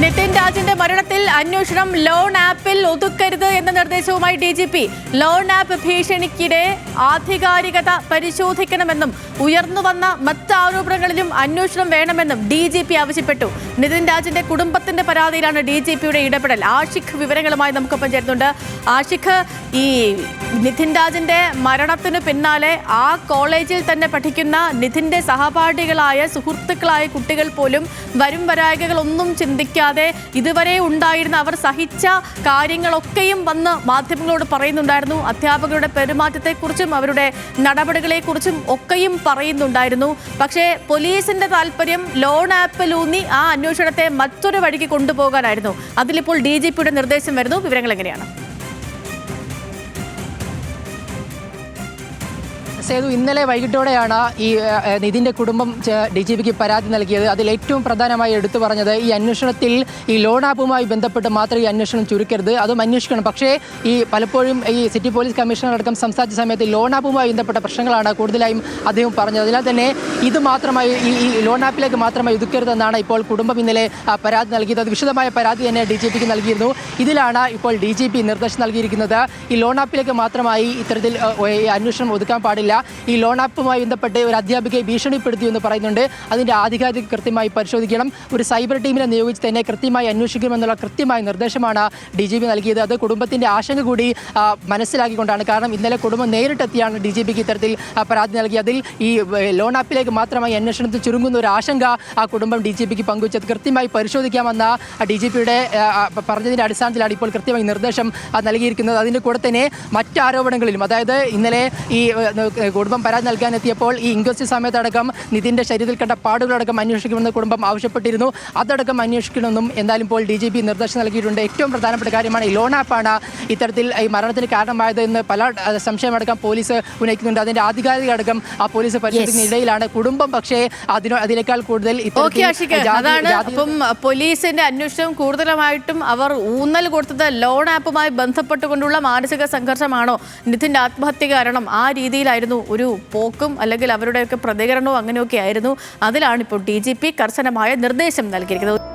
നിതിൻ രാജിന്റെ മരണത്തിൽ അന്വേഷണം ലോൺ ആപ്പിൽ ഒതുക്കരുത് എന്ന നിർദ്ദേശവുമായി DGP. ലോൺ ആപ്പ് ഭീഷണിക്കിടെ ആധികാരികത പരിശോധിക്കണമെന്നും ഉയർന്നുവന്ന മറ്റ് ആരോപണങ്ങളിലും അന്വേഷണം വേണമെന്നും DGP ആവശ്യപ്പെട്ടു. നിതിൻ രാജിന്റെ കുടുംബത്തിന്റെ പരാതിയിലാണ് DGPയുടെ ഇടപെടൽ. ആഷിഖ് വിവരങ്ങളുമായി നമുക്കൊപ്പം ചേർന്നുണ്ട്. ആഷിഖ്, ഈ നിതിൻ രാജിന്റെ മരണത്തിന് പിന്നാലെ ആ കോളേജിൽ തന്നെ പഠിക്കുന്ന നിതിന്റെ സഹപാഠികളായ സുഹൃത്തുക്കളായ കുട്ടികൾ പോലും വരും വരായികകളൊന്നും ചിന്തിക്കാതെ ഇതുവരെ ഉണ്ടായിരുന്ന അവർ സഹിച്ച കാര്യങ്ങളൊക്കെയും വന്ന് മാധ്യമങ്ങളോട് പറയുന്നുണ്ടായിരുന്നു. അധ്യാപകരുടെ പെരുമാറ്റത്തെക്കുറിച്ചും അവരുടെ നടപടികളെക്കുറിച്ചും ഒക്കെയും പറയുന്നുണ്ടായിരുന്നു. പക്ഷേ പോലീസിന്റെ താല്പര്യം ലോൺ ആപ്പിലൂന്നി ആ അന്വേഷണത്തെ മറ്റൊരു വഴിക്ക് കൊണ്ടുപോകാനായിരുന്നു. അതിലിപ്പോൾ DGPയുടെ നിർദ്ദേശം വരുന്നു. വിവരങ്ങൾ എങ്ങനെയാണ്? സേതു, ഇന്നലെ വൈകിട്ടോടെയാണ് ഈ നിതിൻ്റെ കുടുംബം DGPക്ക് പരാതി നൽകിയത്. അതിൽ ഏറ്റവും പ്രധാനമായി എടുത്തു പറഞ്ഞത് ഈ അന്വേഷണത്തിൽ ഈ ലോൺ ആപ്പുമായി ബന്ധപ്പെട്ട് മാത്രം ഈ അന്വേഷണം ചുരുക്കരുത്, അതും അന്വേഷിക്കണം. പക്ഷേ ഈ പലപ്പോഴും ഈ സിറ്റി പോലീസ് കമ്മീഷണർ അടക്കം സംസാരിച്ച സമയത്ത് ലോൺ ആപ്പുമായി ബന്ധപ്പെട്ട പ്രശ്നങ്ങളാണ് കൂടുതലായും അദ്ദേഹം പറഞ്ഞത്. അതിനാൽ തന്നെ ഇത് മാത്രമായി ഈ ലോൺ ആപ്പിലേക്ക് മാത്രമായി ഒതുക്കരുതെന്നാണ് ഇപ്പോൾ കുടുംബം ഇന്നലെ പരാതി നൽകിയത്. അത് വിശദമായ പരാതി തന്നെ DGPക്ക് നൽകിയിരുന്നു. ഇതിലാണ് ഇപ്പോൾ DGP നിർദ്ദേശം നൽകിയിരിക്കുന്നത്. ഈ ലോൺ ആപ്പിലേക്ക് മാത്രമായി ഇത്തരത്തിൽ അന്വേഷണം ഒതുക്കാൻ പാടില്ല. ഈ ലോൺ ആപ്പുമായി ബന്ധപ്പെട്ട് ഒരു അധ്യാപികയെ ഭീഷണിപ്പെടുത്തി എന്ന് പറയുന്നുണ്ട്. അതിൻ്റെ ആധികാരികത കൃത്യമായി പരിശോധിക്കണം. ഒരു സൈബർ ടീമിനെ നിയോഗിച്ച് തന്നെ കൃത്യമായി അന്വേഷിക്കുമെന്നുള്ള കൃത്യമായ നിർദ്ദേശമാണ് DGP നൽകിയത്. അത് കുടുംബത്തിൻ്റെ ആശങ്ക കൂടി മനസ്സിലാക്കിക്കൊണ്ടാണ്. കാരണം ഇന്നലെ കുടുംബം നേരിട്ടെത്തിയാണ് DGPക്ക് ഇത്തരത്തിൽ പരാതി നൽകി. അതിൽ ഈ ലോൺ ആപ്പിലേക്ക് മാത്രമായി അന്വേഷണത്തിൽ ചുരുങ്ങുന്ന ഒരു ആശങ്ക ആ കുടുംബം DGPക്ക് പങ്കുവച്ചത് കൃത്യമായി പരിശോധിക്കാമെന്ന DGPയുടെ പറഞ്ഞതിൻ്റെ അടിസ്ഥാനത്തിലാണ് ഇപ്പോൾ കൃത്യമായി നിർദ്ദേശം നൽകിയിരിക്കുന്നത്. അതിൻ്റെ കൂടെ തന്നെ മറ്റാരോപണങ്ങളിലും, അതായത് ഇന്നലെ ഈ കുടുംബം പരാതി നൽകാനെത്തിയപ്പോൾ ഈ ഇൻക്വസ്റ്റ് സമയത്തടക്കം നിതിൻ്റെ ശരീരത്തിൽ കണ്ട പാടുകളടക്കം അന്വേഷിക്കുമെന്ന് കുടുംബം ആവശ്യപ്പെട്ടിരുന്നു. അതടക്കം അന്വേഷിക്കണമെന്നും എന്തായാലും ഇപ്പോൾ DGP നിർദ്ദേശം നൽകിയിട്ടുണ്ട്. ഏറ്റവും പ്രധാനപ്പെട്ട കാര്യമാണ് ഈ ലോൺ ആപ്പാണ് ഇത്തരത്തിൽ ഈ മരണത്തിന് കാരണമായത് എന്ന് പല സംശയമടക്കം പോലീസ് ഉന്നയിക്കുന്നുണ്ട്. അതിൻ്റെ ആധികാരിക അടക്കം ആ പോലീസ് പരിശോധിക്കുന്ന ഇടയിലാണ് കുടുംബം പക്ഷേ അതിനേക്കാൾ കൂടുതൽ അപ്പം പോലീസിന്റെ അന്വേഷണം കൂടുതലായിട്ടും അവർ ഊന്നൽ കൊടുത്തത് ലോൺ ആപ്പുമായി ബന്ധപ്പെട്ടുകൊണ്ടുള്ള മാനസിക സംഘർഷമാണോ, നിതിൻ്റെ ആത്മഹത്യ കാരണം ആ രീതിയിലായിരുന്നു ഒരു പോക്കും അല്ലെങ്കിൽ അവരുടെയൊക്കെ പ്രതികരണവും അങ്ങനെയൊക്കെ ആയിരുന്നു. അതിലാണ് ഇപ്പോൾ DGP കർശനമായ നിർദ്ദേശം നൽകിയിരിക്കുന്നത്.